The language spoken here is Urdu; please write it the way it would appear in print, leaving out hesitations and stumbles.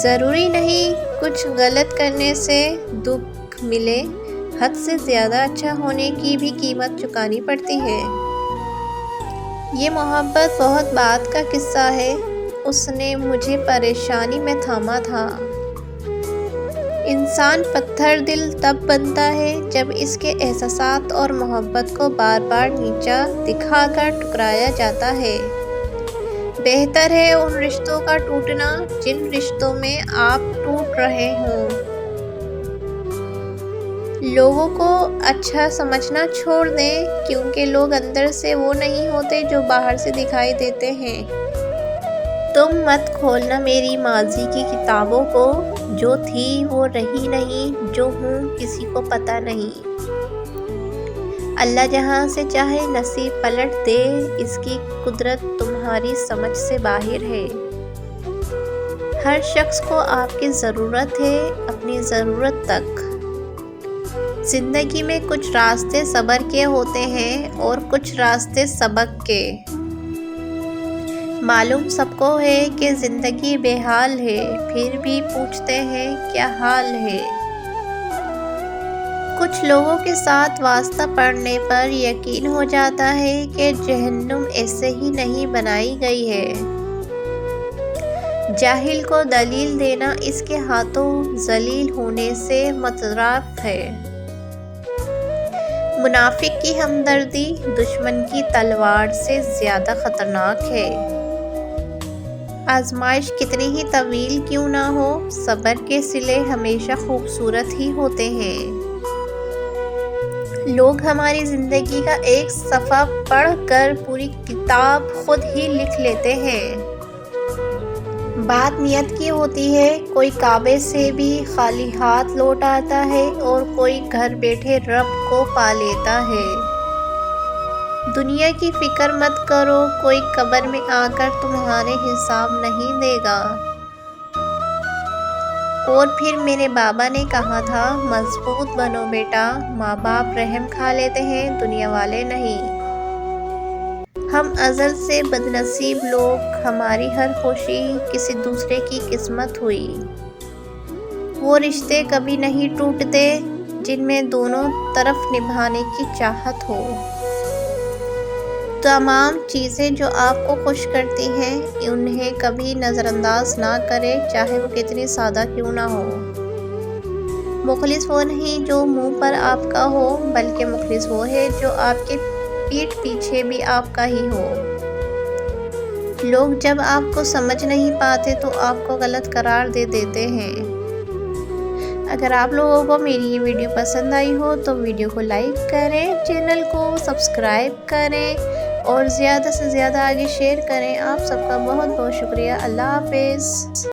ضروری نہیں کچھ غلط کرنے سے دکھ ملے، حد سے زیادہ اچھا ہونے کی بھی قیمت چکانی پڑتی ہے۔ یہ محبت بہت بعد کا قصہ ہے، اس نے مجھے پریشانی میں تھاما تھا۔ انسان پتھر دل تب بنتا ہے جب اس کے احساسات اور محبت کو بار بار نیچا دکھا کر ٹھکرایا جاتا ہے۔ بہتر ہے ان رشتوں کا ٹوٹنا جن رشتوں میں آپ ٹوٹ رہے ہوں۔ لوگوں کو اچھا سمجھنا چھوڑ دیں، کیونکہ لوگ اندر سے وہ نہیں ہوتے جو باہر سے دکھائی دیتے ہیں۔ تم مت کھولنا میری ماضی کی کتابوں کو، جو تھی وہ رہی نہیں، جو ہوں کسی کو پتہ نہیں۔ اللہ جہاں سے چاہے نصیب پلٹ دے، اس کی قدرت تمہاری سمجھ سے باہر ہے۔ ہر شخص کو آپ کی ضرورت ہے، اپنی ضرورت تک۔ زندگی میں کچھ راستے صبر کے ہوتے ہیں اور کچھ راستے سبق کے۔ معلوم سب کو ہے کہ زندگی بے حال ہے، پھر بھی پوچھتے ہیں کیا حال ہے۔ کچھ لوگوں کے ساتھ واسطہ پڑنے پر یقین ہو جاتا ہے کہ جہنم ایسے ہی نہیں بنائی گئی ہے۔ جاہل کو دلیل دینا اس کے ہاتھوں ذلیل ہونے سے مترادف ہے۔ منافق کی ہمدردی دشمن کی تلوار سے زیادہ خطرناک ہے۔ آزمائش کتنی ہی طویل کیوں نہ ہو، صبر کے صلے ہمیشہ خوبصورت ہی ہوتے ہیں۔ لوگ ہماری زندگی کا ایک صفحہ پڑھ کر پوری کتاب خود ہی لکھ لیتے ہیں۔ بات نیت کی ہوتی ہے، کوئی کعبے سے بھی خالی ہاتھ لوٹ آتا ہے اور کوئی گھر بیٹھے رب کو پا لیتا ہے۔ دنیا کی فکر مت کرو، کوئی قبر میں آ کر تمہارے حساب نہیں دے گا۔ اور پھر میرے بابا نے کہا تھا، مضبوط بنو بیٹا، ماں باپ رحم کھا لیتے ہیں، دنیا والے نہیں۔ ہم ازل سے بدنصیب لوگ، ہماری ہر خوشی کسی دوسرے کی قسمت ہوئی۔ وہ رشتے کبھی نہیں ٹوٹتے جن میں دونوں طرف نبھانے کی چاہت ہو۔ تمام چیزیں جو آپ کو خوش کرتی ہیں، انہیں کبھی نظر انداز نہ کریں، چاہے وہ کتنی سادہ کیوں نہ ہو۔ مخلص وہ نہیں جو منہ پر آپ کا ہو، بلکہ مخلص وہ ہے جو آپ کے پیٹھ پیچھے بھی آپ کا ہی ہو۔ لوگ جب آپ کو سمجھ نہیں پاتے تو آپ کو غلط قرار دے دیتے ہیں۔ اگر آپ لوگوں کو میری یہ ویڈیو پسند آئی ہو تو ویڈیو کو لائک کریں، چینل کو سبسکرائب کریں اور زیادہ سے زیادہ آگے شیئر کریں۔ آپ سب کا بہت بہت شکریہ۔ اللہ حافظ۔